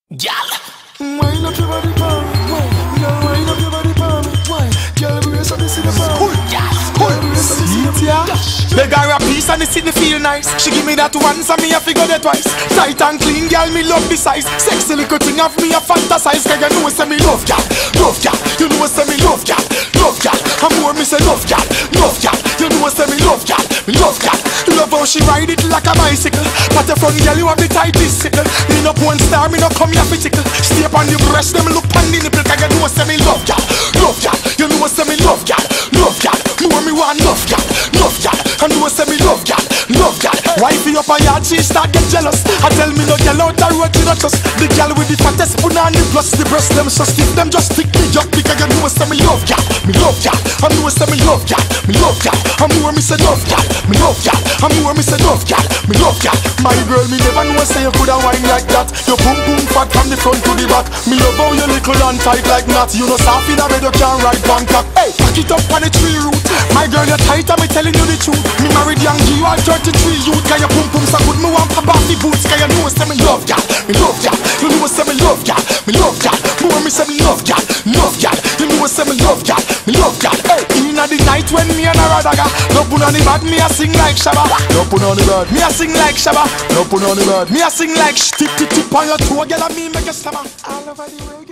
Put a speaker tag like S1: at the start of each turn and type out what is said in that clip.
S1: Gyal,
S2: wind up your body for me, girl, wind up your body for me, girl, brace up, this is the
S1: cool, gyal, cool.
S2: Beg her a piece and the city feel nice. She give me that once and me a figure that twice. Tight and clean, girl, me love the size. Sexy little thing of me a fantasize. Cause you know say me love gyal, love gyal. You know say me love gyal, love gyal. And more me say love gyal, love gyal. You know say me love gyal, love gyal. Love how she ride it like a bicycle. Pat your front girl, you have the tightest sickle. Me no porn star, me no come here for tickle. Stay up on the breast, them look on the nipple. Cause you know say me love gyal, love gyal. You know say me love gyal, love gyal. More me want love gyal, love gyal. And you say me love gyal, love gyal. Wifey up a yard, she start get jealous. I tell me no gyal out the road, you not trust. The gyal with the fattest punani plus the breast, them so stiff, them just stick me up. Because you know say me love gyal, me love gyal. And you say me love gyal, me love gyal. And more me say love gyal, me love gyal. And more me say love gyal, me love gyal. My girl, me never know say you coulda wine like that. Your boom boom fat from the front to the back. Me love how you little and tight like that. You know soft in a bed you can't ride Bangkok. Hey, pack it up on the tree root. My girl, you're tight and me telling you the truth. Me married young G, you are 33 youth. Cause your boom boom so good, me want pop off the boots. Cause you know say me love gyal, me love gyal. You know say me love gyal, me love gyal. More me say me love gyal, love gyal. You know say me love gyal, me love gyal. Hey, inna the night when me and a radaga, no put on the bad, me a sing like Shabba. No put on the bad, me a sing like Shabba. No put on the bad, me a sing like tip tip tip on your toe, girl, and me make a stammer all over the way.